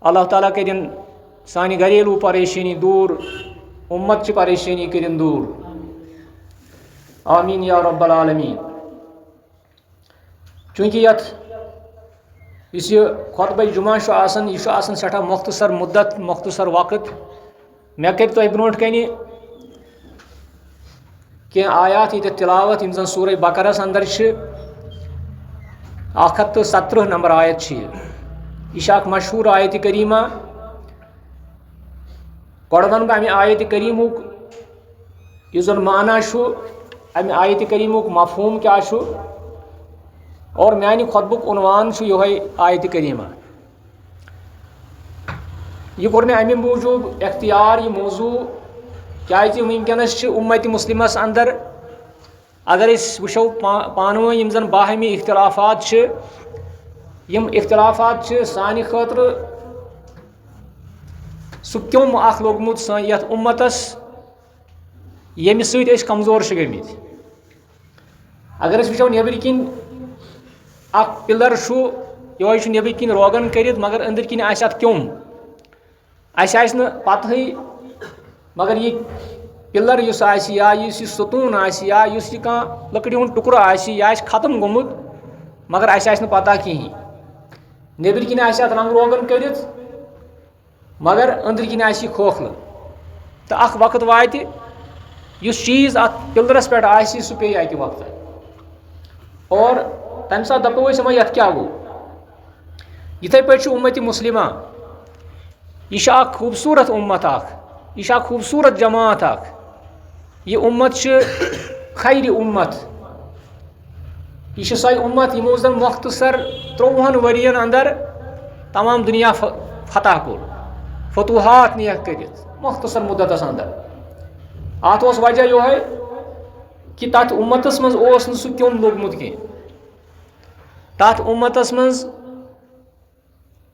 اللہ تعالیٰ کرن سانہِ گھریلوٗ پریشٲنی دوٗر اُمت چہِ پریشٲنی کرن دوٗر آمیٖن یا رب العالمیٖن. چوٗنٛکہِ یتھ یُس یہِ خۄطبہ جُمعہ چھُ آسان یہِ چھُ آسان سٮ۪ٹھاہ مۄختصر مُدت مۄختصر وقت. مےٚ کٔرۍ تۄہہِ برونٛٹھ کَنہِ کینٛہہ آیات ییٚتٮ۪تھ تِلاوت یِم زن سورہ بقرس اندر چھِ 117 نمبر آیت چھِ یہِ چھِ اکھ مشہوٗر آیتِ کریٖمہ. گۄڈٕ ونہٕ بہٕ امہِ آیتِ کریٖمُک یُس زن معنی چھُ امہِ آیتِ کریٖمُک مفہوٗم کیٛاہ چھُ اور میانہِ خۄطبُک عنوان چھُ یِہوے آیتِ کریٖمہ. یہِ کوٚر مےٚ امہِ موٗجوٗب اختیار یہِ موضوٗع کیٛازِ وٕنکیٚنس چھِ اُمتِ مُسلِمس اندر اگر أسۍ وٕچھو پانہٕ ؤنۍ یِم زن باہمی اختلافات چھِ یِم اختلافات چھِ سانہِ خٲطرٕ سُہ کیوٚم اکھ لوٚگمُت یتھ اُمتس ییٚمہِ سۭتۍ أسۍ کمزور چھِ گٔمٕتۍ. اگر أسۍ وٕچھو نیٚبرۍ کِنۍ اکھ پِلر چھُ یہوے چھُ نیٚبرۍ کِنۍ روغن کٔرِتھ مگر أنٛدٕرۍ کِنۍ آسہِ اتھ کیوٚم. اسہِ آسہِ نہٕ پتہٕے مگر یہِ پِلر یُس آسہِ یا یُس یہِ ستوٗن آسہِ یا یُس یہِ کانٛہہ لٔکرِ ہُنٛد ٹُکرٕ آسہِ یہِ آسہِ ختم گوٚمُت مگر اسہِ آسہِ نہٕ پتہ کِہیٖنۍ. نیٚبرۍ کِنۍ آسہِ اتھ رنٛگ روغن کٔرِتھ مگر أنٛدرۍ کِنۍ آسہِ یہِ کھوکھلہٕ تہٕ اکھ وقت واتہِ یُس چیٖز اتھ پِلرس پٮ۪ٹھ آسہِ سُہ پیٚیہِ اکہِ وقتہٕ اور تمہِ ساتہٕ دپو أسۍ وۄنۍ یتھ کیٛاہ گوٚو. یِتھے پٲٹھۍ چھُ اُمتِ مُسلِمہ یہِ چھِ اکھ خوٗبصوٗرت اُمت اکھ یہِ چھِ اکھ خوٗبصوٗرت جماعت اکھ. یہِ اُمت چھِ خیرِ اُمت. یہِ چھِ سۄے اُمت یِمو زن مۄختصر 30 ؤرین اندر تمام دُنیا فتح کوٚر فتوحات نِیَکھ کٔرِتھ مۄختصر مُدتس اندر. اتھ اوس وجہ یِہوے کہِ تتھ اُمتس منٛز اوس نہٕ سُہ کیوٚم لوٚگمُت کینٛہہ. تتھ اُمتس منٛز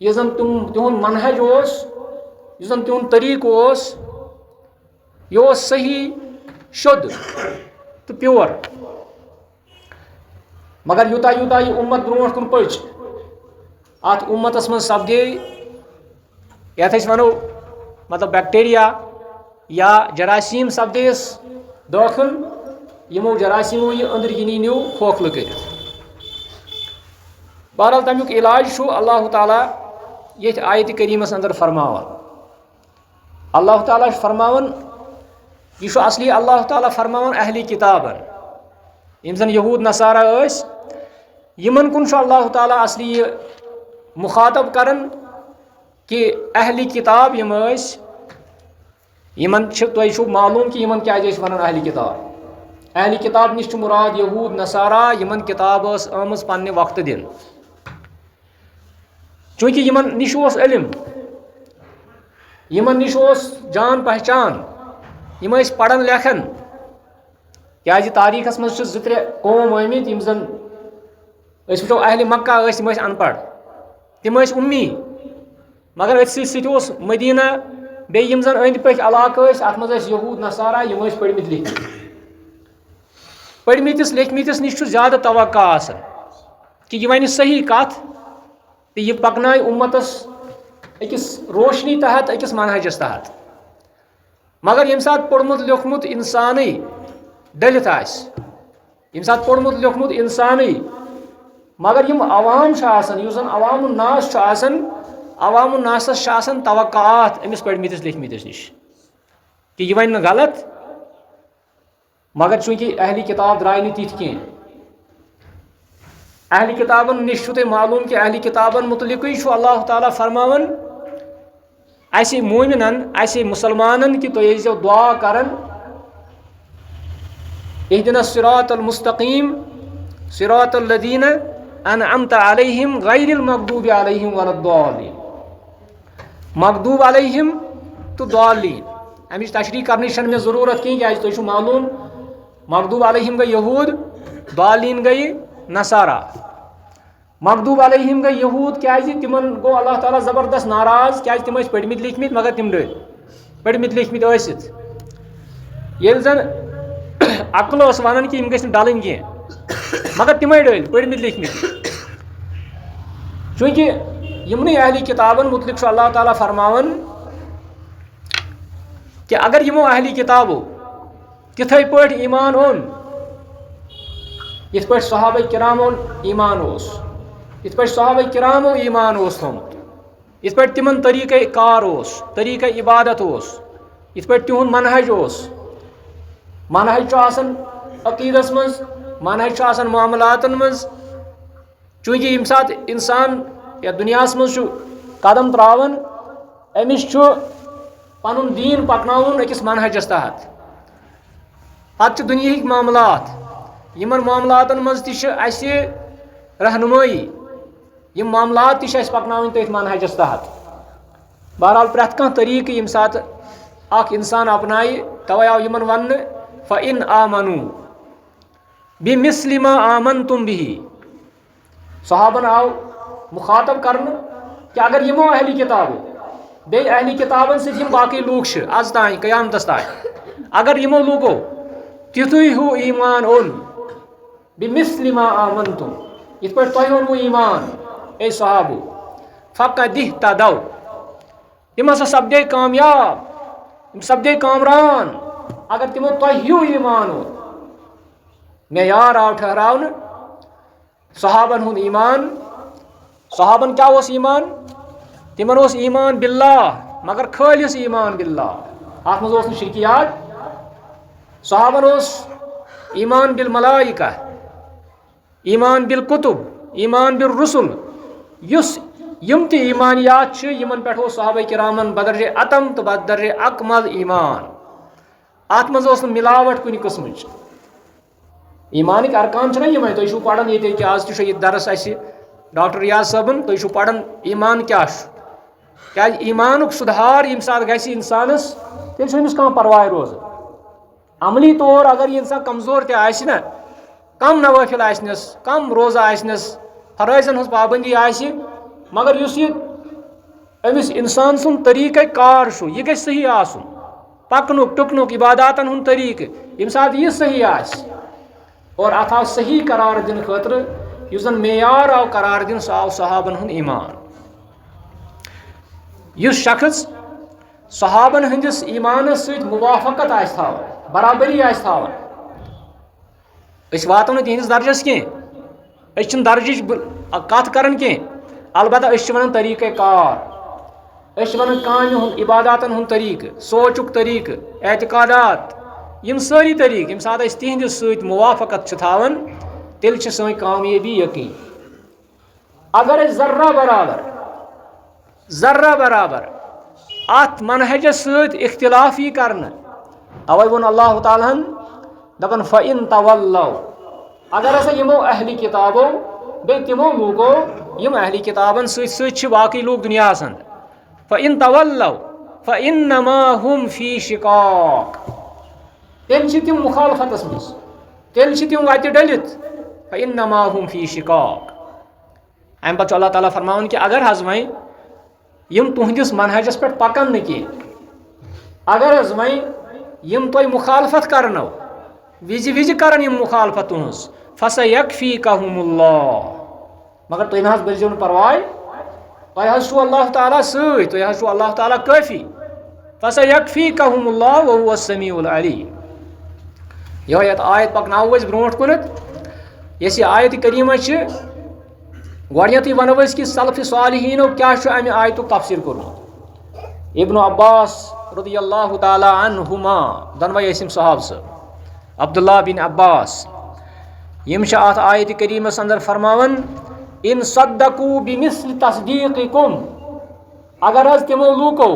یُس زن تِہُنٛد منہج اوس یُس زن تِہُنٛد طریٖقہٕ اوس یہِ اوس صحیح شوٚد تہٕ پیور. مگر یوٗتاہ یوٗتاہ یہِ اُمت برونٛٹھ کُن پٔچ اتھ اُمتس منٛز سپدے یتھ أسۍ ونو مطلب بیکٹیریا یا جراثیٖم سپدیس دٲخل یِمو جراثیٖمو یہِ أنٛدرۍ کِنی نیوٗ کھوکھلہٕ کٔرِتھ. بہرحال تمیُک علاج چھُ اللہ تعالیٰ ییٚتھۍ آیتِ کریٖمس اندر فرماوان. اللہ تعالیٰ چھُ فرماوان یہِ چھُ اصلی اللہ تعالیٰ فرماوان اہلِ کِتابن یِم زن یہوٗد نصارہ ٲسۍ یِمن کُن چھُ اللہ تعالیٰ اصلی یہِ مُخاطب کران کہِ اہلِ کِتاب یِم ٲسۍ یِمن چھِ تۄہہِ چھُو معلوٗم کہِ یِمن کیٛازِ ٲسۍ ونان اہلِ کِتاب. اہلِ کِتاب نِش چھُ مُراد یہوٗد نصارہ یِمن کِتاب ٲس آمٕژ پننہِ وقتہٕ دِنہٕ. چوٗنٛکہِ یِمن نِش اوس علم یِمن نِش اوس جان پہچان یِم ٲسۍ پران لیکھان کیٛازِ تاریٖخس منٛز چھِ 2-3 قوم ٲمٕتۍ یِم زن أسۍ وٕچھو اہلِ مکہ ٲسۍ تِم ٲسۍ ان پڑھ تِم ٲسۍ اُمی مگر أتھۍ سۭتۍ سۭتۍ اوس مدیٖنہ بیٚیہِ یِم زن أنٛدۍ پٔکۍ علاقہٕ ٲسۍ اتھ منٛز ٲسۍ یہوٗد نصارہ یِم ٲسۍ پٔرمٕتۍ لیکھمٕتۍ. پٔرمٕتِس لیکھمٕتِس نِش چھُ زیادٕ توقع آسان کہِ یہِ ونہِ صحیح کتھ تہٕ یہِ پکنایہِ اُمتس أکِس روشنی تحت أکِس منہجس تحت. مگر ییٚمہِ ساتہٕ پوٚرمُت لیوٚکھمُت انسانٕے ڈٔلِتھ آسہِ ییٚمہِ ساتہٕ پوٚرمُت لیوٚکھمُت انسانٕے مگر یِم عوام چھِ آسان یُس زن عوام الناس چھُ آسان عوام الناسس چھِ آسان توقعات أمِس پٔرمٕتِس لیکھمٕتِس نِش کہِ یہِ ونہِ نہٕ غلط مگر چوٗنٛکہِ اہلِ کِتاب درٛاے نہٕ تِتھۍ کینٛہہ. اہلِ کِتابن نِش چھُو تۄہہِ معلوٗم کہِ اہلِ کِتابن مُتعلقٕے چھُ اللہ تعالیٰ فرماوان اَسہِ موٗمِنن اَسہِ مُسلمانن کہِ تُہۍ ٲسۍزیو دُعا کران اهدنا الصراط المستقیم صراط الذین انعمت علیہم غیر المغضوب علیہم ولا الضالین. مغضوب علیہم تہٕ ضالین امِچ تشریح کرنٕچ چھنہٕ مےٚ ضروٗرت کینٛہہ کیٛازِ تۄہہِ چھُو معلوٗم مغضوب علیہم گٔے یہوٗد ضالین گٔے نصارہ. مغضوب علیہم گٔے یہوٗد کیٛازِ تِمن گوٚو اللہ تعالیٰ زبردست ناراض کیٛازِ تِم ٲسۍ پٔرمٕتۍ لیکھمٕتۍ مگر تِم ڈٔلۍ پٔرمٕتۍ لیکھمٕتۍ ٲسِتھ ییٚلہِ زن عقل ٲس ونان کہِ یِم گٔژھۍ نہٕ ڈلٕنۍ کینٛہہ مگر تِمے ڈٔلۍ پٔرمٕتۍ لیکھمٕتۍ. چوٗنٛکہِ یمنی اہلی کتابن متعلق اللہ تعالیٰ فرماون کہ اگر یمو اہلی کتابو تتھے پٲٹھۍ ایمان اون یتھ پٲٹھۍ صحابہ کرامو ایمان اوس یتھ پٲٹھۍ صحابہ کرامو ایمان اوس تھومُت یتھ پٲٹھۍ تمن طریقہ کار اوس طریقہ عبادت اوس یتھ پٲٹھۍ تہنٛد منہج اوس منہج چھُ آسان عقیدس منٛز منہج چھُ آسان معاملاتن منٛز چوٗنٛکہِ ییٚمہِ ساتہٕ اِنسان یتھ دُنیاہس منٛز چھُ قدم تراوان أمِس چھُ پنُن دیٖن پکناوُن أکِس منہجس تحت پتہٕ چھِ دُنیہٕکۍ معاملات یِمن معاملاتن منٛز تہِ چھِ اَسہِ رہنمٲیی یِم معاملات تہِ چھِ اَسہِ پکناوٕنۍ تٔتھۍ منہجس تحت بہرحال پرٛٮ۪تھ کانٛہہ طریٖقہٕ ییٚمہِ ساتہٕ اکھ اِنسان اپنایہِ توے آو یِمن وننہٕ فَإِنْ آمَنُوا بِمِثْلِ مَا آمَنْتُمْ بِهِ صحابن آو مخاطب کرنہٕ کہ اگر یِمو اہلی کتابو بیٚیہِ اہلی کتابن سۭتۍ یِم باقٕے لوٗکھ چھِ آز تانۍ قیامتس تانۍ اگر یِمو لوٗکو تِتھُے ہیوٗ ایمان اوٚن بِمِثْلِ مَا آمَنْتُمْ یِتھ پٲٹھۍ تۄہہِ اوٚنوُ ایمان اے صحابو فَقَدِ اهْتَدَوْا تِم ہسا سپدے کامیاب تِم سپدے کامران اگر تِمو تۄہہِ ہیوٗ ایمان اوٚن معیار آو ٹھہراونہٕ صحابن ہُنٛد ایمان صحابن کیٛاہ اوس ایمان تِمن اوس ایمان باللہ مگر خٲلص ایمان باللہ اتھ منٛز اوس نہٕ شرکیات صحابن اوس ایمان بالملائکہ ایمان بالکتب ایمان بالرسل یُس یِم تہِ ایمانیات چھِ یِمن پٮ۪ٹھ اوس صحابہ کرامن بدرجے اتم تہٕ بدرجے اکمل ایمان اتھ منٛز اوس نہٕ ملاوٹ کُنہِ قٕسمٕچ ایمانٕکۍ ارکان چھِنہ یِمے تُہۍ چھِو پران ییٚتہِ کہِ آز تہِ چھُ ییٚتہِ درس اَسہِ ڈاکٹر ریاض صٲبن تُہۍ چھِو پران ایمان کیٛاہ چھُ کیٛازِ ایمانُک سُدھار ییٚمہِ ساتہٕ گژھِ انسانس تیٚلہِ چھُنہٕ أمِس کانٛہہ پرواے روزان عملی طور اگر یہِ انسان کمزور تہِ آسہِ نہ کم نوٲفِل آسنس کم روزہ آسنس فرٲیضن ہٕنٛز پابندی آسہِ مگر یُس یہِ أمِس انسان سُنٛد طریٖقے کار چھُ یہِ گژھِ صحیح آسُن پکنُک ٹُکنُک عباداتن ہُنٛد طریٖقہٕ ییٚمہِ ساتہٕ یہِ صحیح آسہِ اور اتھ آو صحیح قرار دِنہٕ خٲطرٕ یُس زن معیار آو قرار دِنہٕ سُہ آو صحابن ہُنٛد ایمان یُس شخص صحابن ہٕنٛدِس ایمانس سۭتۍ موافقت آسہِ تھاوان برابری آسہِ تھاوان أسۍ واتو نہٕ تِہنٛدِس درجس کینٛہہ أسۍ چھِنہٕ درجٕچ کتھ کران کینٛہہ البتہ أسۍ چھِ ونان طریٖقے کار أسۍ چھِ ونان کامہِ ہُنٛد عباداتن ہُنٛد طریٖقہٕ سونچُک طریٖقہٕ اعتقادات یِم سٲری طریٖقہٕ ییٚمہِ ساتہٕ أسۍ تِہنٛدِس سۭتۍ موافقت چھِ تھاوان تیٚلہِ چھِ سٲنۍ کامیٲبی یقین اگر أسۍ ذرہ برابر اتھ منہجس سۭتۍ اختلاف یی کرنہٕ اوے ووٚن اللہ تعالیٰ ہن دپان فَإِن تَوَلَّوْا اگر ہسا یِمو اہلی کتابو بیٚیہِ تِمو لوٗکو یِم اہلی کتابن سۭتۍ سۭتۍ چھِ باقٕے لوٗکھ دُنیاہس انٛدر فَإِن تَوَلَّوْا فَإِنَّمَا هُمْ فِي شِقَاقٍ تیٚلہِ چھِ تِم مُخالفتس منٛز تیٚلہِ چھِ تِم وتہِ ڈٔلِتھ فَإِنَّمَا هُمْ فِي شِقَاقٍ امہِ پتہٕ چھُ اللہ تعالیٰ فرماوان کہِ اگر حظ وۄنۍ یِم تُہنٛدِس منہجس پٮ۪ٹھ پکان نہٕ کینٛہہ اگر حظ وۄنۍ یِم تۄہہِ مُخالفت کرنو وِزِ کرن یِم مُخالفت تُہنٛز فَسَيَكْفِيكَهُمُ اللَّهُ مگر تُہۍ نہ حظ بٔرزیٚو نہٕ پرواے تۄہہِ حظ چھُو اللہ تعالیٰ سۭتۍ تُہۍ حظ چھُو اللہ تعالیٰ کٲفی فَسَيَكْفِيكَهُمُ اللَّهُ وَهُوَ السَّمِيعُ الْعَلِيمُ یِہوے یتھ آیت پکناوو أسۍ برونٛٹھ کُنتھ یۄس یہِ آیت کریٖمہ چھِ گۄڈنیٚتھٕے ونو أسۍ کہِ سلفِ صالحیٖنو کیاہ چھُ امہِ آیتُک تفسیٖر کوٚرمُت ابن عباس رضی اللہ تعالیٰ عنہما دۄنوے ٲسِم صحابہٕ صٲب عبداللہ بن عباس یِم چھِ اتھ آیتِ کریٖمس اندر فرماوان ان صدقوا بمثل تصدیٖقکم اگر حظ تِمو لوٗکو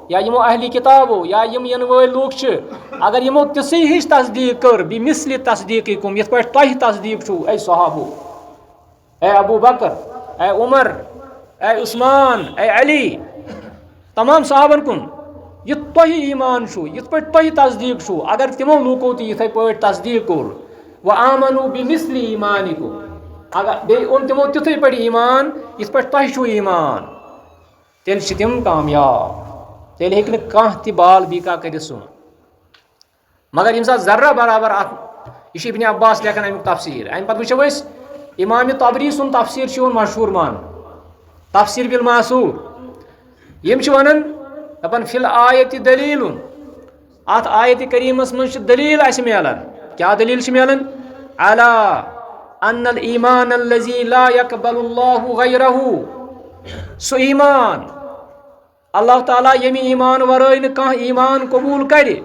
یا یِمو اہلی کتابو یا یِم یِنہٕ وٲلۍ لوٗکھ چھِ اگر یِمو تِژھٕے ہِش تصدیٖق کٔر بمثل تصدیٖقکم یِتھ پٲٹھۍ تۄہہِ تصدیٖق چھُو اے صحابو اے ابوٗ بکر اے عمر اے عثمان اے علی تمام صحابن کُن یہِ تۄہہِ ایمان چھُ یِتھ پٲٹھۍ تۄہہِ تصدیٖق چھُو اگر تِمو لوٗکو تہِ یِتھے پٲٹھۍ تصدیٖق کوٚر وَآمَنُوا بِمِثْلِ ایٖمانِکُم اگر بیٚیہِ اوٚن تِمو تِتھٕے پٲٹھۍ ایمان یِتھ پٲٹھۍ تۄہہِ چھُو ایمان تیٚلہِ چھِ تِم کامیاب تیٚلہِ ہیٚکہِ نہٕ کانٛہہ تہِ بال بیٖکا کٔرِتھ سُہ مگر ییٚمہِ ساتہٕ ذرہ برابر اتھ یہِ چھُ ابن عباس لیکھان امیُک تفسیٖر امہِ پتہٕ وٕچھو أسۍ امامِ طبری سُنٛد تفسیٖر چھُ یِوان مشہوٗر ماننہٕ تفسیر بالمعصور یم چھ ونان دپان فی الآیت دلیل ات آیت کریمس من چھ دلیل اس میلان کیا دلیل چھ میلان علی ان الایمان الذی لا یقبل اللہ غیرہ سو ایمان اللہ تعالیٰ یمی ایمان ورائے کان ایمان قبول کرے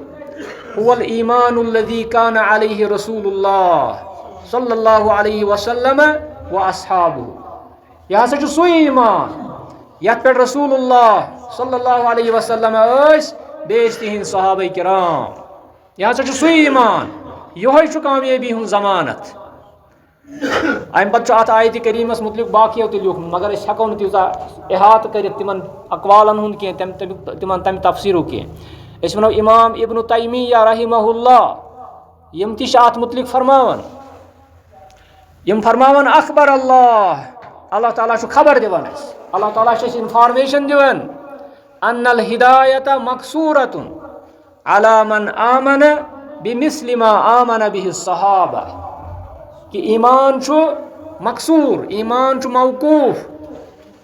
هو الایمان الذی کان علیہ رسول اللہ صلی اللہ علیہ وسلم و اصحابہ یہ ہسا چھ سو ایمان یت پہ رسول اللہ صلی اللہ علیہ وسلم اس بیس تہند صحابہ کرام یہ ہسا چھ سو ایمان یہ چھ کامیابی ہن ضمانت ام پتہ ات آیت کریمس متعلق باقیو تہ لیوکھ مگر اس ہیکو نہ تیوتا احاطہ کرت تمن اقوالن ہند کی تمن تم تفسیرو کی اس ونو امام ابن تیمیہ رحمہ اللہ یم تہ ات متعلق فرماون یم فرماون اخبر اللہ تعالیٰ چھ خبر دیوان اس اللہ تعالیٰ چھ انفارمیشن دیوان ان الہدایت مقصورۃ علی من آمن بمثل ما آمن به الصحابہ کہ ایمان چھ مقصور ایمان چھ موقوف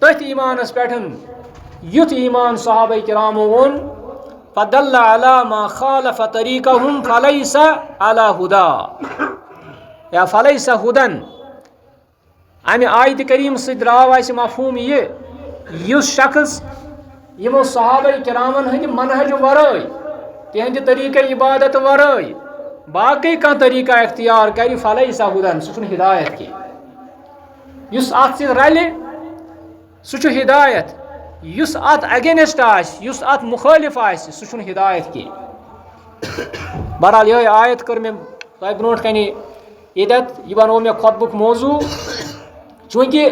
تتھ ایمانس پہ یت ایمان صحابہ کرامو اون فدل علی ما خالف طریقہم فلیس علی ہدی یا فلیس ہدن امہ آیت کریم سے دراو اس مفہوم یہ اس شخص یمو صحابہ کرامن ہند منہج ورائے تہند طریقہ عبادت ورائے باقی کان طریقہ اختیار کر فلیس ہدن سہ چھ ہدایت کی اس ات سے رلہ سہ ہدایت اس ات اگینسٹ آس اس ات مخالف آس سہ چھ ہدایت کی بہرحال یہ آیت کر میں تہ برونٹ کنہ یدت یہ بنو مے خطبک موضوع چونکہ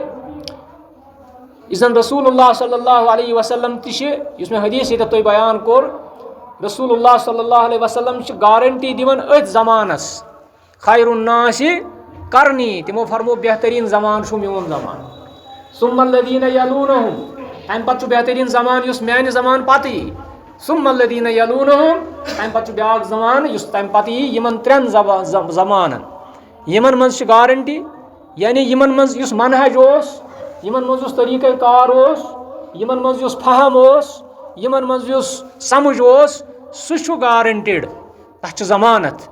رسول اللہ صلی اللہ علیہ وسلم تش اس میں حدیث یہ تھی بیان کور رسول اللہ صلی اللہ علیہ وسلم گارنٹی دیون ات زمانس خیر الناس کرنی تمو فرمو بہترین زمان چھ میون زمان ثم الذین یلونہم ام پتہ بہترین زمان اس میانہ زمان پتہ ثم الذین یلونہم ام پتہ بیاکھ زمان اس تم پتہ یمن ترین زمانن یمن من گارنٹی یعنی یمن من اس منہج اس یمن من اس طریقہ کار اس یمن من اس فہم اس یمن من اس سمجھ اس سہ گارنٹڈ تہ ضمانت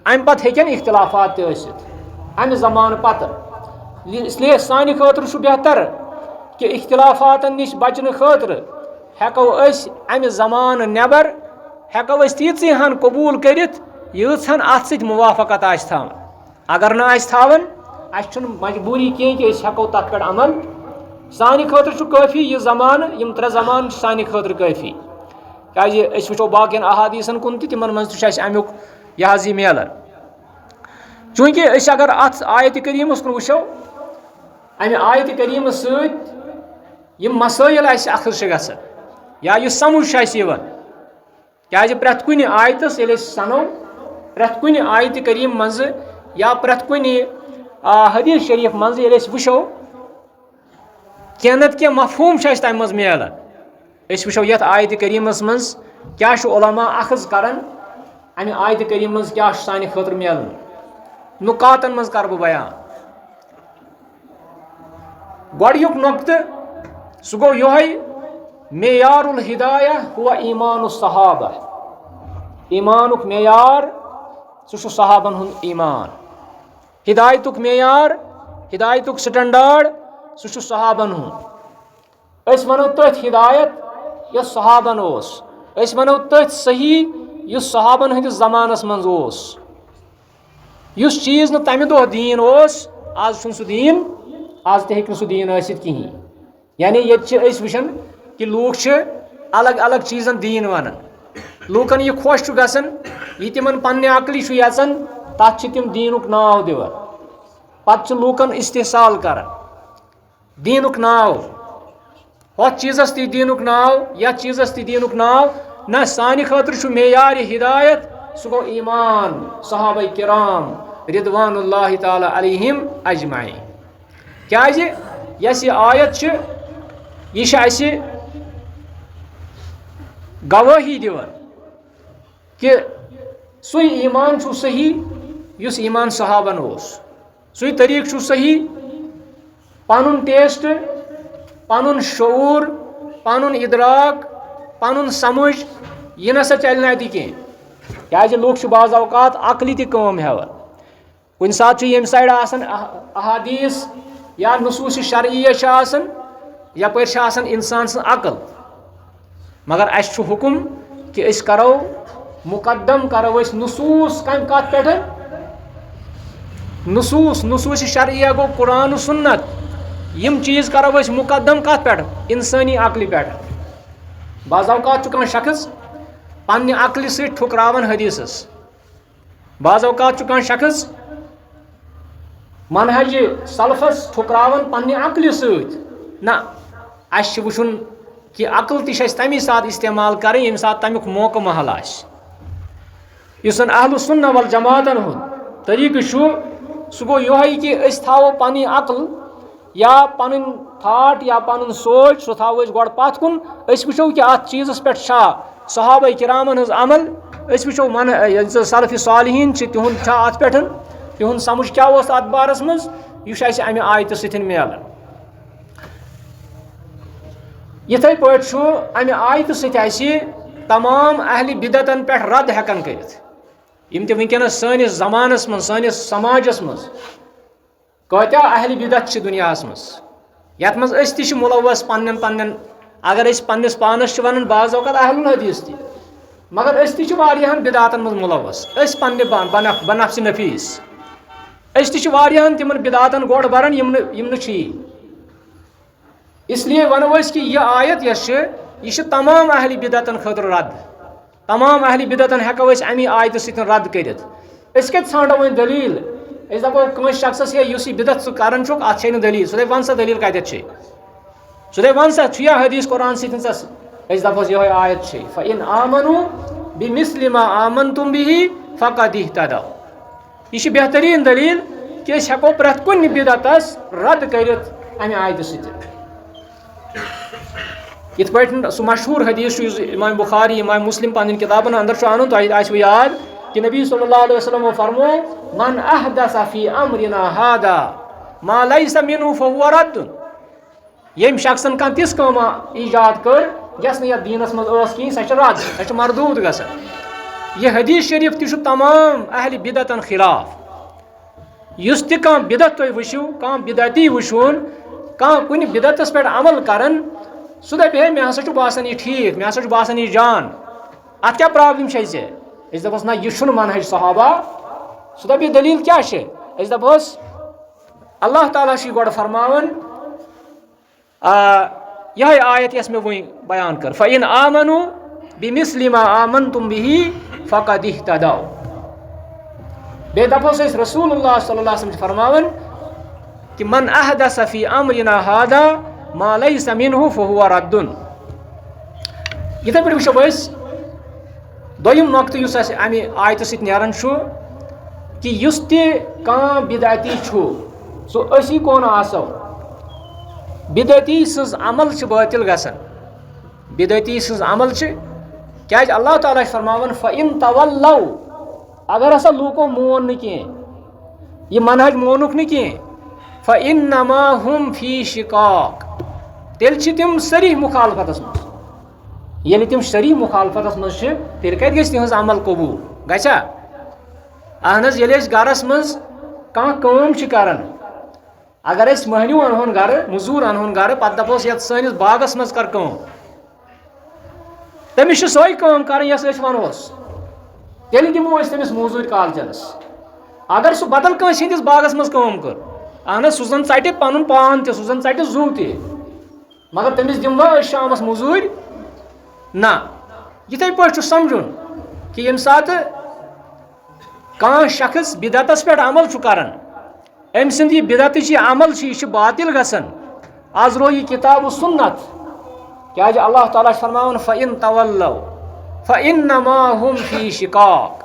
ام پتہ ہیکن اختلافات تہ ٲسِتھ امہ زمان پتہ اس لیے سانہ خاطر چھ بہتر کہ اختلافاتن نش بچنہ خاطر ہیکو اس امہ زمان نیبر ہیکو اس تیژی ہن قبول کرت ییژہن ات سۭتۍ موافقت آسہِ تھاوان اگر نہ آسہِ تھاوان اس چھن مجبوری کی کہ اس ہیکو تت پہ عمل سانہ خاطر چھ کافی یہ زمانہ یم ترے زمان سانہ خاطر کافی کیازِ اس وچھو باقین احادیثن کن تہ تمن من تہ چھ امیک یہ حظ یہ میلان چونکہ اس اگر ات آیت کریمس کن وچھو امہ آیت کریم ست یم مسائل اس اخذ چھ گژھان یا یہ سمجھ چھ اس یوان کیازِ پرٛٮ۪تھ کُنہِ آیتس ییٚلہِ أسۍ سنو پرٛٮ۪تھ کُنہِ آیتہِ کریم منٛز یا پرٛٮ۪تھ کُنہِ حدیث شریف منٛز ییٚلہِ أسۍ وٕچھو کینٛہہ نتہٕ کینٛہہ مفہوٗم چھُ اَسہِ تَمہِ منٛز میلان أسۍ وٕچھو یتھ آیتہِ کریٖمس منٛز کیٛاہ چھُ علما اخذ کران امہِ آیتہِ کریم منٛز کیٛاہ چھُ سانہِ خٲطرٕ میلان نُقاتن منٛز کرٕ بہٕ بیان گۄڈنیُک نۄقطہٕ سُہ گوٚو یِہوٚے معیار الہدایہ ہوا ایمان الصحابہ ایمانُک معیار سُہ چھُ صحابن ہُنٛد ایمان ہدایتُک معیار ہدایتُک سٹنڈارڈ سُہ چھُ صحابن ہُنٛد أسۍ وَنو تٔتھۍ ہدایت یۄس صحابن اوس أسۍ وَنو تٔتھۍ صحیح یُس صحابن ہٕنٛدِس زمانس منٛز اوس یُس چیٖز نہٕ تمہِ دۄہ دیٖن اوس آز چھُنہٕ سُہ دیٖن آز تہِ ہیٚکہِ نہٕ سُہ دیٖن ٲسِتھ کِہیٖنۍ یعنی ییٚتہِ چھِ أسۍ وٕچھان کہ لوٗکھ چھِ الگ الگ چیٖزن دیٖن ونان لوٗکن یہِ خۄش چھُ گژھان یہِ تِمن پننہِ عقلہِ چھُ یژان تتھ چھِ تِم دیٖنُک ناو دِوان پتہٕ چھِ لوٗکن استحصال کران دیٖنُک ناو ہۄتھ چیٖزس تہِ دیٖنُک ناو یتھ چیٖزس تہِ دیٖنُک ناو نہ سانہِ خٲطرٕ چھُ معیار ہدایت سُہ گوٚو ایمان صحابہ کرام رضوان اللہ تعالیٰ علیہم اجمعین کیازِ یۄس یہِ آیت چھِ یہِ چھِ اسہِ گوٲہی دِوان کہ سُے ایمان چھُ صحیح یُس ایمان صحابن اوس سُے طریٖقہٕ چھُ صحیح پنُن ٹیسٹ پنن شعور پنن ادراک پنن سمجھ یہ نسا چلہِ نہٕ اَتہِ کینٛہہ کیٛازِ لُکھ چھِ بعض اوقات عقلہِ تہِ کٲم ہٮ۪وان کُنہِ ساتہٕ چھُ ییٚمہِ سایڈٕ آسان احادیٖث یا نصوٗص شرعیہ چھِ آسان یپٲرۍ چھِ آسان اِنسان سٕنٛز عقل مگر اَسہِ چھُ حُکُم کہِ أسۍ کَرو مُقدم کَرو أسۍ نصوٗص کَمہِ کَتھ پٮ۪ٹھ نصوٗص شرعیہ گوٚو قرآن و سُنت یِم چیٖز کَرو أسۍ مُقدم کَتھ پٮ۪ٹھ اِنسٲنی عقلہِ پٮ۪ٹھ بعض اوقات چھُ کانٛہہ شخص پننہِ عقلہِ سۭتۍ ٹھُکراوان حدیٖثس بعض اوقات چھُ کانٛہہ شخص منہجہِ سلفس ٹھُکراوان پننہِ عقلہِ سۭتۍ نہ اَسہِ چھُ وٕچھُن کہِ عقل تہِ چھِ اَسہِ تَمی ساتہٕ استعمال کَرٕنۍ ییٚمہِ ساتہٕ تَمیُک موقعہٕ محل آسہِ یُس زن اہلُ سُنہ والجماعتن ہُنٛد طریٖقہٕ چھُ سُہ گوٚو یِہوٚے کہِ أسۍ تھاوو پنٕنۍ عقل یا پنٕنۍ تھاٹ یا پنُن سونٛچ سُہ تھاوو أسۍ گۄڈٕ پتھ کُن أسۍ وٕچھو کہِ اتھ چیٖزس پٮ۪ٹھ چھا صحابہ کرامن ہٕنٛز عمل أسۍ وٕچھو سلفِ صالحیٖن چھِ تِہُنٛد چھا اتھ پٮ۪ٹھ تِہُنٛد سمجھ کیٛاہ اوس اتھ بارس منٛز یہِ چھُ اَسہِ امہِ آیتہِ سۭتۍ میلان یِتھٕے پٲٹھۍ چھُ امہِ آیتہِ سۭتۍ اَسہِ تمام اہلِ بِدعتن پٮ۪ٹھ رد ہٮ۪کان کٔرِتھ یِم تہِ وٕنکیٚنس سٲنِس زمانس منٛز سٲنِس سماجس منٛز کۭتیاہ اہلِ بِدعت چھِ دُنیاہس منٛز یتھ منٛز أسۍ تہِ چھِ مُلوث پننٮ۪ن اگر أسۍ پننِس پانس چھِ ونان بعض اوقات اہل الحدیٖث تہِ مگر أسۍ تہِ چھِ واریاہن بِدعاتن منٛز مُلوث أسۍ پننہِ بنفسِ نفیٖس أسۍ تہِ چھِ واریاہن تِمن بِدعاتن گۄڈ بران یِم نہٕ چھِی اس لیے ونو أسۍ کہِ یہِ آیت یۄس چھِ یہِ چھِ تمام اہلِ بِدعتن خٲطرٕ رد تمام اہلِ بِدعتن ہٮ۪کو أسۍ امی آیتہِ سۭتۍ رد کٔرِتھ أسۍ کتہِ ژھانڈو وۄنۍ دٔلیٖل أسۍ دپو کٲنٛسہِ شخصس ہے یُس یہِ بِدعت ژٕ کران چھُکھ اتھ چھے نہٕ دٔلیٖل سُہ دپہِ ون سا دٔلیٖل کتٮ۪تھ چھے سُہ دپہِ ون سا چھُیا حدیٖث قرآن سۭتۍ ژےٚ أسۍ دپوس یِہوٚے آیت چھے فإن آمنوا بمثل ما آمنتم به فقد اهتدوا یہِ چھِ بہتریٖن دٔلیٖل کہِ أسۍ ہٮ۪کو پرٛٮ۪تھ کُنہِ بِدعتس رد کٔرِتھ امہِ آیتہِ سۭتۍ یِتھ پٲٹھۍ سُہ مشہوٗر حدیٖث چھُ یُس امام بُخاری امام مسلم پنٕنۍ کِتابن انٛدر چھُ انُن تۄہہِ آسِوٕ یاد کہِ نبی صلی اللہ علیہ وسلمو فرمو من احدث فی امرنا هذا ما لیس منہ فہو رد ییٚمۍ شخصن کانٛہہ تِژھ کٲما ایجاد کٔر یۄس نہٕ یتھ دیٖنس منٛز ٲس کِہیٖنۍ سۄ چھِ رد سۄ چھِ مردوٗد گژھان یہِ حدیٖث شریٖف تہِ چھُ تمام اہلِ بِدعتن خلاف یُس تہِ کانٛہہ بِدعت تُہۍ وٕچھِو کانٛہہ بِدعتی وٕچھوُن کانٛہہ کُنہِ بِدعتس پٮ۪ٹھ عمل کران سُہ دپہِ ہے مےٚ ہسا چھُ باسان یہِ ٹھیٖک مےٚ ہسا چھُ باسان یہِ جان اتھ کیٛاہ پرابلم چھے ژےٚ أسۍ دپوس نہ یہِ چھُنہٕ منہج صحابہ سُہ دپہِ یہِ دٔلیٖل کیٛاہ چھِ أسۍ دپوس اللہ تعالیٰ چھُے گۄڈٕ فرماوان یِہوٚے آیت یۄس مےٚ وٕنۍ بیان کٔر فإن آمنوا بمثل ما آمنتم به فقد اهتدوا بیٚیہِ دپوس أسۍ رسول اللہ صلی اللہ علیہ وسلم چھِ فرماوان کہِ من احدث فی امرنا هذا ما لیس منہ فہو رد یِتھٕے پٲٹھۍ وٕچھو أسۍ دوٚیِم نۄقطہٕ یُس اَسہِ امہِ آیتہِ سۭتۍ نیران چھُ کہِ یُس تہِ کانٛہہ بِدعتی چھُ سُہ أسی کون آسو بِدعتی سٕنٛز عمل چھِ بٲطِل گژھان بِدعتی سٕنٛز عمل چھِ کیٛازِ اللہ تعالیٰ چھُ فرماوان فإن تولوا اگر ہسا لوٗکو مون نہٕ کینٛہہ یہِ منہج مونُکھ نہٕ کینٛہہ فإنما ہُم فی شقاق تیٚلہِ چھِ تِم صریح مُخالفتس منٛز ییٚلہِ تِم صریح مُخالفتس منٛز چھِ تیٚلہِ کتہِ گژھِ تِہنٛز عمل قبوٗل گژھیٛا اہن حظ ییٚلہِ أسۍ گرس منٛز کانٛہہ کٲم چھِ کران اگر أسۍ مٔہنیوٗ انہون گرٕ موٚزوٗر انہون گرٕ پتہٕ دپوس یتھ سٲنِس باغس منٛز کر کٲم تٔمِس چھِ سۄے کٲم کرٕنۍ یۄس أسۍ ونہوس تیٚلہِ دِمو أسۍ تٔمِس موٚزوٗرۍ کالچنس اگر سُہ بدل کٲنٛسہِ ہٕنٛدِس باغس منٛز کٲم کٔر اہن حظ سُہ زن ژٹہِ پنُن پان تہِ سُہ زن ژٹہِ زُو تہِ مگر تٔمِس دِموا أسۍ شامس موٚزوٗرۍ نہ یِتھٕے پٲٹھۍ چھُ سمجھُن کہِ ییٚمہِ ساتہٕ کانٛہہ شخص بِدعتس پٮ۪ٹھ عمل چھُ کران أمۍ سٕنٛدِ یہِ بِدعتٕچ یہِ عمل چھِ یہِ چھِ باطل گژھان آز رو یہِ کِتاب و سُنت کیٛازِ اللہ تعالیٰ چھُ فرماوان فإن تولوا فإنما ہُم فی شقاق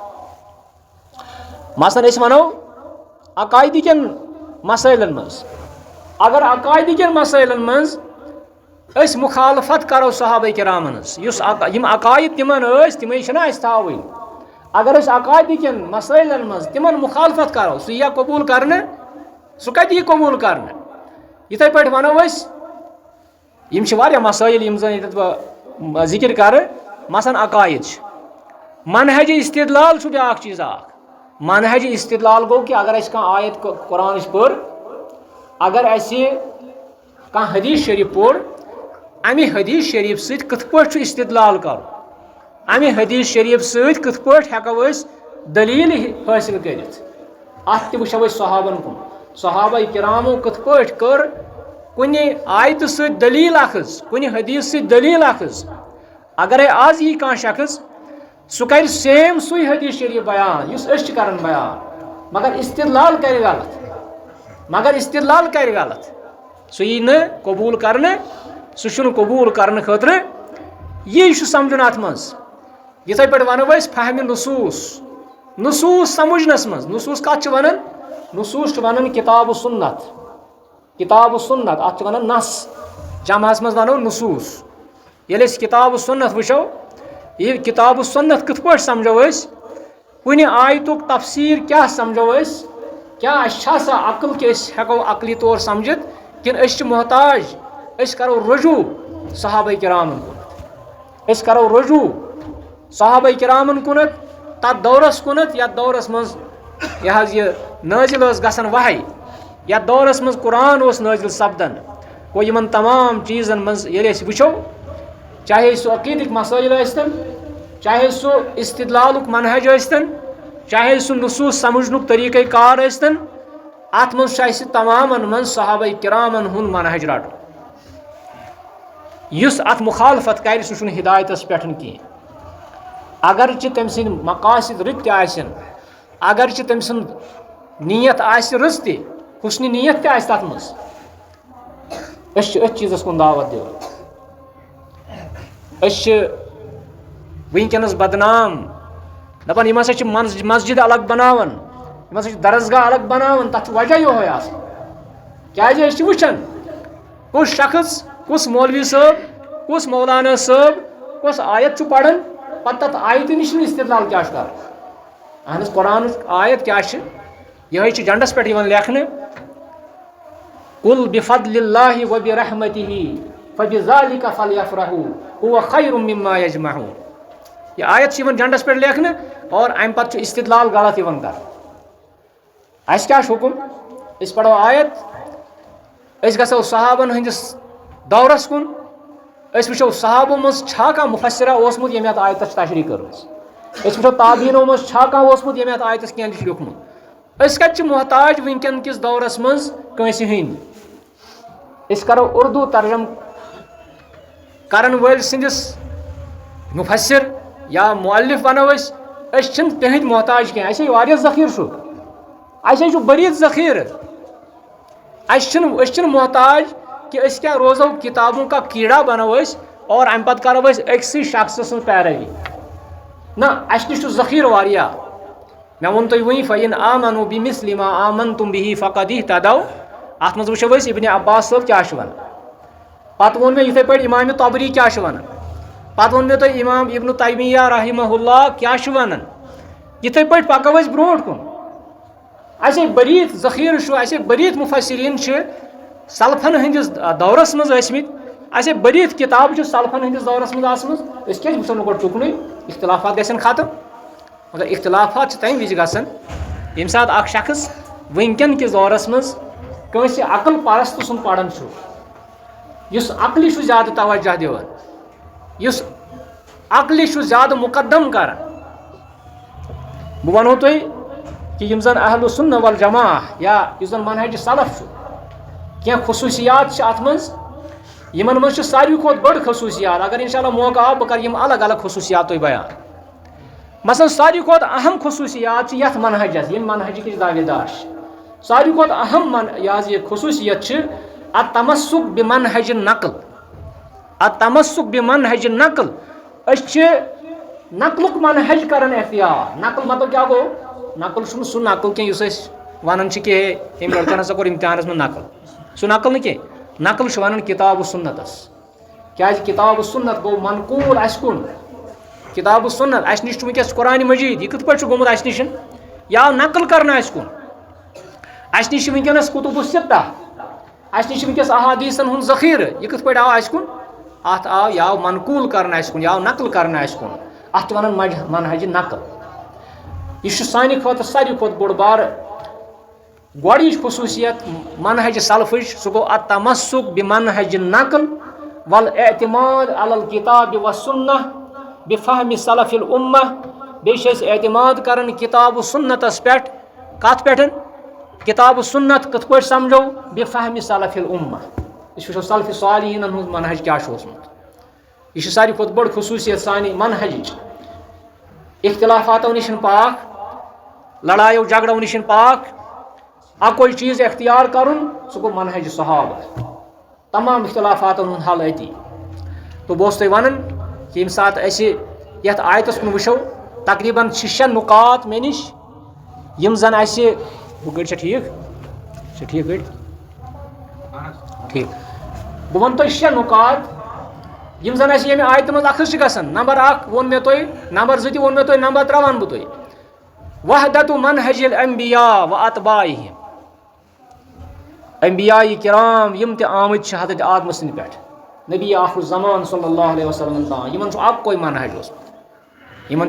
مثلاً أسۍ ونو عقایدٕ کٮ۪ن مسٲیلن منٛز اگر عقایدٕ کٮ۪ن مسٲیلن منٛز أسۍ مُخالفت کرو صحابہ کرامن ہٕنٛز یِم عقایِد تِمن ٲسۍ تِمے چھِنہ اَسہِ تھاوٕنۍ اگر أسۍ عقایدٕ کٮ۪ن مسٲیلن منٛز تِمن مُخالفت کرو سُہ ییٖیا قبوٗل کرنہٕ سُہ کتہِ یی قبوٗل کرنہٕ یِتھٕے پٲٹھۍ ونو أسۍ یم چھ واریاہ مسائل یم زن یتھ بہ ذکر کرٕ مثلاً عقائد منہج استدلال چھ بیاکھ چیز اکھ منہج استدلال گو کہ اگر اس کانٛہہ آیت قرآن پٔر اگر اسہِ کانٛہہ حدیث شریف پوٚر امہِ حدیث شریف سۭتۍ کِتھ پٲٹھۍ چھُ استدلال کرُن امہِ حدیث شریف سۭتۍ کِتھ پٲٹھۍ ہٮ۪کو أسۍ دلیٖل حٲصِل کٔرِتھ اتھ تہِ وٕچھو أسۍ صحابن کُن صحابہ کرامو کِتھ پٲٹھۍ کٔر کُنہِ آیتہٕ سۭتۍ دلیٖل اخذ کُنہِ حدیث سۭتۍ دلیٖل اخذ اگرے آز یی کانٛہہ شخص سُہ کرِ سیم سُے حدیث شریف بیان یُس أسۍ چھِ کران بیان مگر استدلال کرِ غلط سُہ یی نہٕ قبوٗل کرنہٕ سُہ چھُنہٕ قبوٗل کرنہٕ خٲطرٕ یی چھُ سمجھُن اتھ منٛز یِتھے پٲٹھۍ ونو أسۍ فہمِ نصوٗص سمجھنس منٛز نصوٗص کتھ چھِ ونان نصوٗص چھِ ونان کتاب و سنت اتھ چھِ ونان نس جمعس منٛز ونو نصوٗص ییٚلہِ أسۍ کتاب و سنت وٕچھو یہ کتاب و سنت کِتھ پٲٹھۍ سمجھو أسۍ کُنہِ آیتُک تفسیٖر کیٛاہ سمجھو أسۍ کیٛاہ اَسہِ چھا سۄ عقل کہِ أسۍ ہٮ۪کو عقلی طور سمجھِتھ کِنہٕ أسۍ چھِ محتاج أسۍ کرو رجوٗع صحابہ کرامن کُنتھ أسۍ کرو رجوٗع صحابہ کرامن کُنتھ تتھ دورس کُنتھ یتھ دورس منٛز یہِ حظ یہِ نٲزِل ٲس گژھان وحی یتھ دورس منٛز قرآن اوس نٲزِل سپدان گوٚو یِمن تمام چیٖزن منٛز ییٚلہِ أسۍ وٕچھو چاہے سُہ عقیٖدٕکۍ مسٲیل ٲسۍتن چاہے سُہ استدلالُک منہج ٲسۍتن چاہے سُہ نصوٗص سمجھنُک طریٖقہ کار ٲسۍتن اتھ منٛز چھُ اسہِ تمامن منٛز صحابہ کرامن ہُنٛد منہج رٹُن یُس اتھ مخالفت کرِ سُہ چھُنہٕ ہدایتس پٮ۪ٹھ کینٛہہ اگرچہِ تٔمۍ سٕنٛدۍ مقاصد رٕتۍ تہِ آسن اگرچہِ تٔمۍ سُنٛد نیت آسہِ رٕژ تہِ حُسنہِ نیت تہِ آسہِ تتھ منٛز أسۍ چھِ أتھۍ چیٖزس کُن دعوت دِوان أسۍ چھِ وٕنکیٚنس بدنام دپان یِم ہسا چھِ مسجد الگ بناوان یِم ہسا چھِ درسگاہ الگ بناوان تتھ چھُ وجہ یِہوے آسان کیازِ أسۍ چھِ وٕچھان کُس شخص کُس مولوی صٲب کُس مولانا صٲب کُس آیت چھُ پران پتہٕ تتھ آیتہِ نِش استدلال کیٛاہ چھُ کران اہن حظ قرآنٕچ آیت کیٛاہ چھِ یِہوے چھِ جنڈس پٮ۪ٹھ یِوان لیکھنہٕ قُل بِفضلِ اللہِ وبرحمتہ فبذلک فلیفرحوا هو خیر مما یجمعون یہ آیت چھِ یِوان جنڈس پٮ۪ٹھ لیکھنہٕ اور امہِ پتہٕ چھُ استدلال غلط یِوان کرنہٕ اَسہِ کیٛاہ چھُ حُکُم أسۍ پرو آیت أسۍ گژھو صحابن ہٕنٛدِس دورس کُن أسۍ وٕچھو صحابو منٛز چھا کانٛہہ مُفسرا اوسمُت ییٚمۍ اتھ آیتس تشریح کٔرمٕژ أسۍ وٕچھو تابعیٖنو منٛز چھا کانٛہہ اوسمُت ییٚمۍ اتھ آیتس کینٛہہ چھُ لیوٗکھمُت أسۍ کتہِ چھِ محتاج وٕنکیٚن کِس دورس منٛز کٲنٛسہِ ہٕنٛدۍ أسۍ کرو اردوٗ ترجم کرن وٲلۍ سٕنٛدِس مُفسر یا مؤلف ونو أسۍ چھِنہٕ تِہنٛدۍ محتاج کینٛہہ اَسے واریاہ ذخیٖرٕ چھُ اَسے چھُ بٔرِتھ ذخیٖرٕ أسۍ چھِنہٕ محتاج کہ أسۍ کیٛاہ روزو کِتابوں کا کیٖڑا بنو أسۍ اور امہِ پتہٕ کرو أسۍ أکسٕے شخصہٕ سٕنٛز پیروی نہ اَسہِ نِش چھُ ذخیٖرٕ واریاہ مےٚ ووٚن تۄہہِ وٕنی فإن آمنوا بمثل ما آمنتم به فقد اهتدوا اتھ منٛز وٕچھو أسۍ ابن عباس صٲب کیٛاہ چھُ ونان پتہٕ ووٚن مےٚ یِتھے پٲٹھۍ امامِ طبری کیٛاہ چھُ ونان پتہٕ ووٚن مےٚ تۄہہِ امام ابن تیمیہ رحمہ اللہ کیٛاہ چھُ ونان یِتھے پٲٹھۍ پکو أسۍ برونٛٹھ کُن اَسے بٔریٖت ذخیٖرٕ چھُ اَسے بٔریٖت مُفسریٖن چھِ سلفن ہٕنٛدِس دورس منٛز ٲسمٕتۍ اَسے بٔریٖت کِتابہٕ چھِ سلفن ہٕنٛدِس دورس منٛز آسمٕژ أسۍ کیٛازِ وٕچھو نہٕ گۄڈٕ ٹُکنُے اختلافات گژھن ختم مگر اختلافات چھِ تمہِ وِزِ گژھان ییٚمہِ ساتہٕ اکھ شخص وٕنکیٚن کِس دورس منٛز کٲنٛسہِ عقل پرست سُنٛد پران چھُ یُس عقلہِ چھُ زیادٕ توجہ دِوان یُس عقلہِ چھُ زیادٕ مُقدم کران بہٕ ونہو تۄہہِ کہ یِم زن اہل سنہ والجماع یا یُس زن منہج سلف چھُ کینٛہہ خصوٗصیات چھِ اتھ منٛز یِمن منٛز چھِ ساروی کھۄتہٕ بٔڑ خصوٗصیات اگر انشاء اللہ موقع آو بہٕ کرٕ یِم الگ الگ خصوٗصیات تۄہہِ بیان مثلاً ساروی کھۄتہٕ اہم خصوٗصیات چھِ یتھ منہجس ییٚمہِ منہجٕکۍ أسۍ دعوے دار چھِ ساروی کھۄتہٕ اہم یہِ حظ یہِ خصوٗصیت چھِ التمسک بمنہج نقل التمسک بمنہج نقل أسۍ چھِ نقلُک منہج کران اختیار نقل مطلب کیٛاہ گوٚو نقل چھُنہٕ سُہ نقل کینٛہہ یُس أسۍ ونان چھِ کہ أمۍ لڑکن ہسا کوٚر امتحانس منٛز نقل سُہ نقل نہٕ کینٛہہ نقل چھُ ونان کِتاب و سُنتس کیٛازِ کِتاب و سُنت گوٚو منقوٗل اَسہِ کُن کِتاب و سُنت اَسہِ نِش چھُ وٕنکیٚس قرآنِ مجیٖد یہِ کِتھ پٲٹھۍ چھُ گوٚمُت اَسہِ نِش یہِ آو نقل کرنہٕ اَسہِ کُن اَسہِ نِش چھِ وٕنکیٚنس کُتُبُ سِتہ اس نش ونکس احادیثن ہند ذخیرہ یہ کت پہ آو اس کن ات آو یہ آو منقول کرنا اس کن یہ آو نقل کرنا اس کن ات ونان منہج نقل یہ سانہ خاطر ساروی کھت بوڑ بار گوڑنچ خصوصیت منہج سلفش سہ گو التمسک بمنہج نقل والاعتماد علی الکتاب والسنہ بفہم سلف الامہ بیس اعتماد کرن کتاب و سنتس پہ کت پہ کتاب و سنت کت پہ سمجھو بفہم سلف الامہ اس وچھو سلف صالحین ہند منہج کیا اوسمت یہ ساروی کھت بڑ خصوصیت سانہ منہج اختلافاتو نش پاک لڑائیو جھگڑو نش پاک اکوئی چیز اختیار کرن سہ گو منہج صحابہ تمام اختلافات ہند حل اتی تو بہت تھی ونان کہ یم سات اس یت آیتس کن وچھو تقریباً 6 نکات مے نش یم زن اس وہ گڑ ٹھیک ٹھیک گڑ ٹھیک بہ ون تہ 6 نکات یم زن اس یم آیت مز اخذ گژھن نمبر 1 وون مے تہ نمبر 2 تہ وون مے تہ نمبر 3 ون بہ تہ وحدت منہج الانبیاء و اتباعہم انبیاء کرام یم تہ آمت حضرت آدم سند پہ نبی آخر الزمان صلی اللہ علیہ وسلم تان یمن اکوئی منہج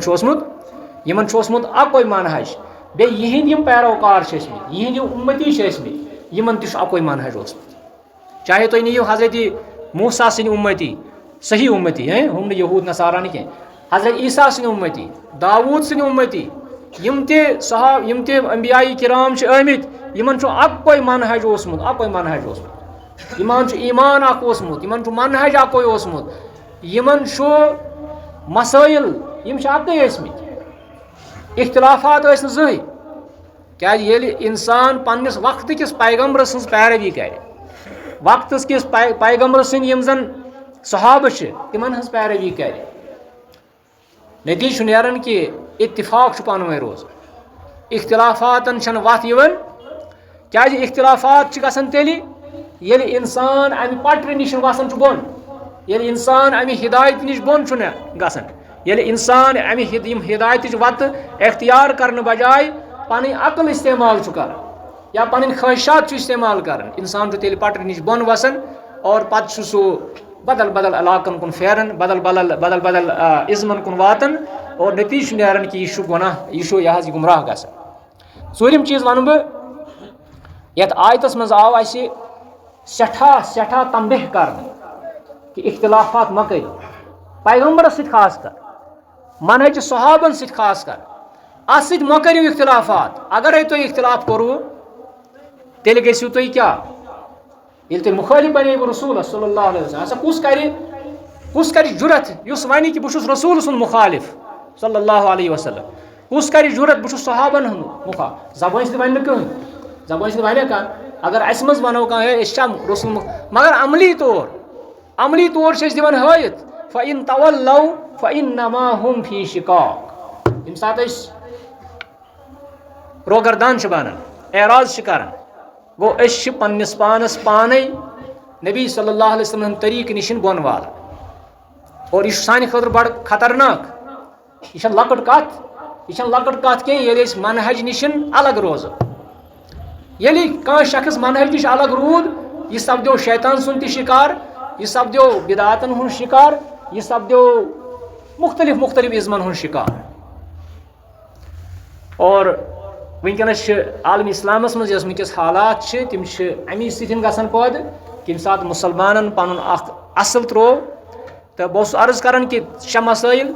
اوسمت اکوئی منہج بیٚیہِ یِہنٛدۍ یم پیروکار ٲسمٕتۍ یِہنٛدۍ یم اُمتی ٲسمٕتۍ یمن تہ اکوئی منہج اوسمت چاہے تُہۍ نِیِو حضرت موسیٰ سٕنٛدۍ اُمتی صحیح اُمتی ہم یہود نصارہ نہ کینٛہہ حضرت عیسیٰ سٕنٛدۍ اُمتی داوود سٕنٛدۍ اُمتی یم تہ انبیاء کرام آمٕتۍ یمن اکوئی منہج اوسمت یمن ایمان اخ اوسمت یمن منہج اکوئی اوسمت یمن مسائل یم اکے ٲسمٕتۍ اختلافات ٲسۍ نہٕ زٕہٕنۍ کیازِ ییٚلہِ انسان پننس وقت کس پیغمبر سٕنٛز پیروی کرِ وقتس کس پیغمبر سٕنٛدۍ یم زن صحابہ چھ تمن ہٕنٛز پیروی کرِ نتیجہ چھ نیران کہ اتفاق چھ پانہٕ ؤنۍ روزان اختلافاتن چھنہٕ وتھ یِوان کیازِ اختلافات چھ گژھان تیٚلہِ ییٚلہِ انسان امہِ پٹرِ نش وسان چھ بۄن ییٚلہِ انسان امہِ ہدایت نش بۄن چھُنہ گژھان ییٚلہِ انسان یم ہدایتٕچ وتہٕ اختیار کرنہٕ بجائے پنٕنۍ عقل استعمال چھ کران یا پنٕنۍ خواہشات چھ استعمال کران انسان چھ تیٚلہِ پٹرِ نش بۄن وسان اور پتہٕ چھ سُہ بدل بدل علاقن کن پھیران بدل بدل عزمن کن واتان اور نتیجہ چھ نیران کہ یہ گناہ یہ گمراہ گژھان ژوٗرِم چیٖز ونہٕ بہٕ یتھ آیتس منٛز آو اسہِ سٮ۪ٹھاہ تنبیہ کرنہٕ کہ اختلافات مہ کٔرِو پیغمبرس سۭتۍ خاص کر منہج صحابن سۭتۍ خاص کر اتھ سۭتۍ مہ کٔرِو اختلافات اگرے تُہۍ اختلاف کوٚروٕ تیٚلہِ گٔژھِو تُہۍ کیٛاہ ییٚلہِ تُہۍ مُخٲلِف بنیوٕ رسوٗلس صلی اللہ علیہ وسلم اچھا کُس کرِ جُرت یُس ونہِ کہ بہٕ چھُس رسوٗل سُنٛد مُخالف صلی اللہ علیہ وسلم کُس کرِ جُرت بہٕ چھُس صحابن ہُنٛد مُخالف زبٲنۍ سۭتۍ ونہِ نہٕ کٕہٕنۍ زبٲنۍ سۭتۍ ونیا کانٛہہ اگر اسہِ منٛز ونو کانٛہہ ہے أسۍ چھا رسول مگر عملی طور چھِ أسۍ دِوان ہٲیِتھ فَإِن تَوَلَّوْا فَإِنَّمَا هُمْ فِي شِقَاقٍ ییٚمہِ ساتہٕ أسۍ روگردان چھِ بنان اعراض چھِ کران گوٚو أسۍ چھِ پننس پانس پانے نبی صلی اللہ علیہ وسلم طریقہٕ نش بۄن والان اور یہ سانہِ خٲطرٕ بڑٕ خطرناک یہ لۄکٕٹ کتھ کینٛہہ ییٚلہِ أسۍ منہج نش الگ روزو ییٚلہِ کانٛہہ شخص منہج نش الگ روٗد یہِ سپدیو شیطان سُنٛد تہِ شکار یہِ سپدیو بدعاتن ہُنٛد شکار یہِ سپدیو مختلف عزمن ہُنٛد شکار اور ونکس عالم اسلامس مز یس ونکس حالات تم امی سۭتۍ گژھان پٲدٕ کمہِ ساتہٕ مُسلمانن پنُن اکھ اصل تروو تہٕ بہٕ اوسُس عرض کران کہ 6 مسائل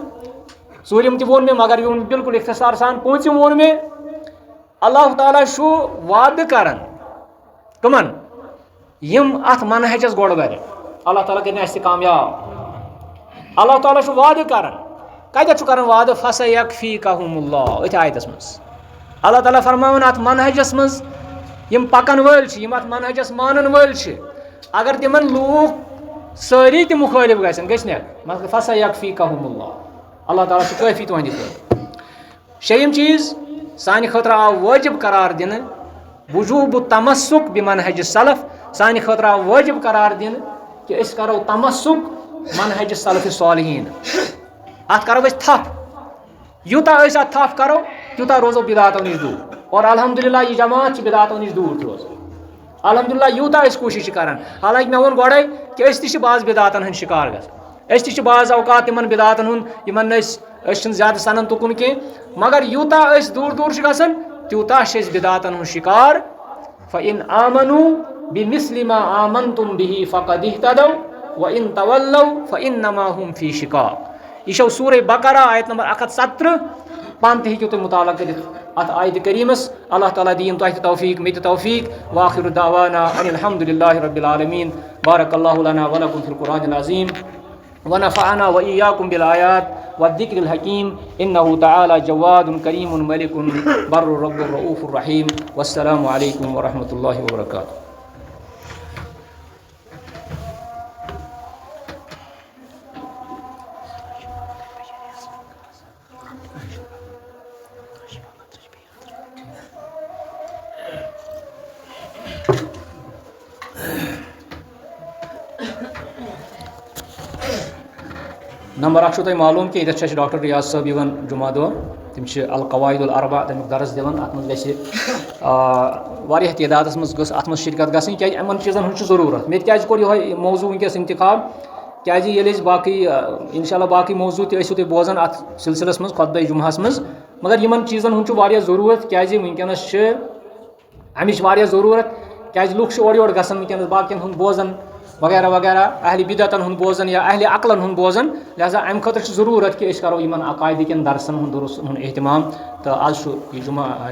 ژوٗرِم تہِ ووٚن مےٚ مگر یہِ ووٚن بالکل اختصار سان پوٗنٛژِم ووٚن مےٚ اللہ تعالیٰ چھُ وعدٕ کران کٕمن یم اتھ منہجس گۄڈٕ برن اللہ تعالیٰ کٔرِنۍ اَسہِ تہِ کامیاب اللہ تعالیٰ چھُ وعدٕ کران کتٮ۪تھ چھُ کران وعدٕ فَسَیَکفیٖکَہُمُ اللّٰہ أتھۍ آیتس منٛز اللہ تعالیٰ فرماوان اتھ منہجس منٛز یم پکن وٲلۍ چھِ یم اتھ منہجس مانن وٲلۍ چھِ اگر تمن لوٗکھ سٲری تہِ مُخٲلف گژھن گٔژھنکھ مطلب فَسَیَکفیٖکَہُمُ اللّٰہ اللہ تعالیٰ چھُ کٲفی تُہنٛدِ خٲطرٕ شیٚیِم چیٖز سانہِ خٲطرٕ آو وٲجب قرار دِنہٕ وجوٗب تمسُک بمنہج سلف سانہِ خٲطرٕ آو وٲجب قرار دِنہٕ کہ أسۍ کرو تمسُک منہج سلف صالحیٖن اتھ کرو أسۍ تھپھ یوٗتاہ أسۍ اتھ تھپھ کرو تیوٗتاہ روزو بدعاتو نِش دوٗر اور الحمدللہ یہ جماعت چھِ بدعاتو نِش دوٗر روزان الحمدللہ یوتاہ أسۍ کوٗشِش چھِ کران حالانکہ مےٚ ووٚن گۄڈَے کہِ أسۍ تہِ چھِ بعض بِدعاتن ہٕنٛدۍ شِکار گژھان أسۍ تہِ چھِ بعض اوقات تِمن بِدعاتن ہُنٛد یِمن نہٕ أسۍ چھِنہٕ زیادٕ سنان تُکُن کینٛہہ مگر یوٗتاہ أسۍ دوٗر دوٗر چھِ گژھان تیوٗتاہ چھِ أسۍ بِدعاتن ہُنٛد شِکار فإن آمنوا بمثل ما آمنتم به فقد اهتدوا وإن تولوا فإنما هم في شقاق یہ چھو سورہ بقرہ آیت نمبر 117 پان تہِ ہیٚکِو تُہۍ مطالعہ کٔرِتھ اتھ آیتہِ کریٖمس اللہ تعالیٰ دِیِن تۄہہِ تہِ توفیٖق مےٚ تہِ توفیٖق وآخر دعوانا ان الحمد لله رب العالمين بارك الله لنا ولكم في القرآن العظيم ونفعنا وإياكم بالآيات والذكر الحكيم إنه تعالى جواد كريم ملك بر رب الرؤوف الرحيم والسلام عليكم ورحمة الله وبركاته. نمبر 1 چھو تۄہہِ معلوٗم کہِ ییٚتٮ۪تھ چھِ اَسہِ ڈاکٹر ریاض صٲب یِوان جمعہ دۄہ تِم چھِ القواعد الاربع تَمیُک درس دِوان اَتھ منٛز گژھِ واریاہ تعدادَس منٛز گٔژھ اَتھ منٛز شِرکت گژھٕنۍ کیٛازِ یِمن چیٖزن ہٕنٛز چھِ ضروٗرت مےٚ تہِ کیٛازِ کوٚر یِہوے موضوٗع وٕنکیٚس اِنتخاب کیٛازِ ییٚلہِ أسۍ باقٕے اِنشاء اللہ باقٕے موضوٗع تہِ ٲسِو تُہۍ بوزان اَتھ سِلسِلس منٛز خۄطبہ جُمعہس منٛز مگر یِمن چیٖزن ہُنٛد چھُ واریاہ ضروٗرت کیٛازِ وٕنکیٚنس چھِ اَمِچ واریاہ ضروٗرت کیٛازِ لُکھ چھِ اورٕ یورٕ گژھان وٕنکیٚنس باقین ہُنٛد بوزان وغیرہ وغیرہ اہلِ بِدعتن ہُنٛد بوزان یا اہلِ عقلن ہُنٛد بوزان لہٰذا اَمہِ خٲطرٕ چھِ ضروٗرت کہِ أسۍ کرو یِمن عقایدٕکٮ۪ن درسن ہُنٛد دُرُس ہُنٛد اہتمام تہٕ آز چھُ یہِ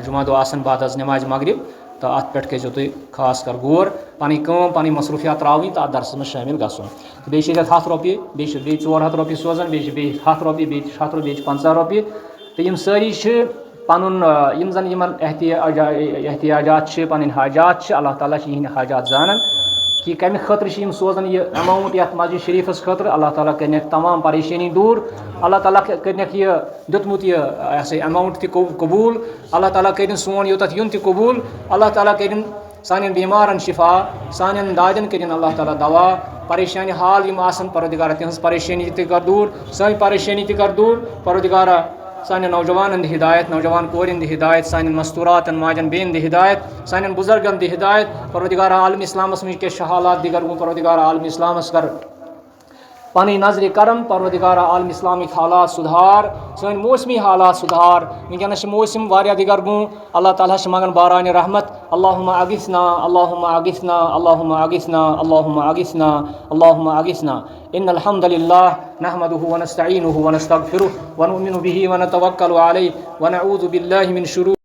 جمعہ دۄہ آسان بعد از نٮ۪مازِ مغرب تہٕ اَتھ پٮ۪ٹھ کٔرزیو تُہۍ خاص کر غور پنٕنۍ کٲم پنٕنۍ مصروٗفیات ترٛاوٕنۍ تہٕ اَتھ درسس منٛز شٲمِل گژھُن تہٕ بیٚیہِ چھِ ییٚتٮ۪تھ 100 رۄپیہِ بیٚیہِ چھِ بیٚیہِ 400 رۄپیہِ سوزان بیٚیہِ چھِ بیٚیہِ 100 رۄپیہِ بیٚیہِ چھِ 100 رۄپیہِ بیٚیہِ چھِ 50 رۄپیہِ تہٕ یِم سٲری چھِ پنُن یِم زن یِمن احتیاجات چھِ پنٕنۍ حاجات چھِ اللہ تعالیٰ چھِ یِہنٛدۍ حاجات زانان کہِ کمہِ خٲطرٕ چھِ یِم سوزان یہِ ایماوُنٹ یتھ مسجد شریٖفس خٲطرٕ اللہ تعالیٰ کٔرنکھ تمام پریشٲنی دوٗر اللہ تعالیٰ کٔرنکھ یہِ دیُتمُت یہِ ہسا ایماوُنٹ تہِ قبوٗل اللہ تعالیٰ کٔرِنۍ سون یوٚتتھ یُن تہِ قبوٗل اللہ تعالیٰ کٔرِنۍ سانٮ۪ن بیمارن شِفا سانٮ۪ن دادٮ۪ن کٔرِنۍ اللہ تعالیٰ دوا پریشانہِ حال یِم آسن پروردگارا تِہنٛز پریشٲنی تہِ کر دوٗر سٲنۍ پریشٲنی تہِ کر دوٗر پروردگارا سانٮ۪ن نوجوانن دِ ہدایت نوجوان کورٮ۪ن دِ ہدایت سانٮ۪ن مستوٗراتن ماجن بیٚین دِ ہدایت سانٮ۪ن بُزرگن دِ ہدایت پروردگارا عالمِ اسلامس منٛز کیٛاہ چھِ حالات دِگر گوٚو پروردگارا عالمِ اسلامس کر پنٕنۍ نظرِ کرم پروردگارا عالمِ اسلامٕکۍ حالات سُدھار سٲنۍ موسمی حالات سُدھار وٕنکیٚنس چھِ موسم واریاہ دِگر گوٚو اللہ تعالیٰ چھِ منگان بارانہِ رحمت اللہُمہ اغِثنا اللہُمہ اغِثنا اللہُمہ اغِثنا اللہُمہ اغِثنا اللہُمہ اغِثنا ان الحمد للہ نحمدہ ونستعینہ ونستغفرہ ونؤمن بہ ونتوکل علیہ ونعوذ باللہ من شرور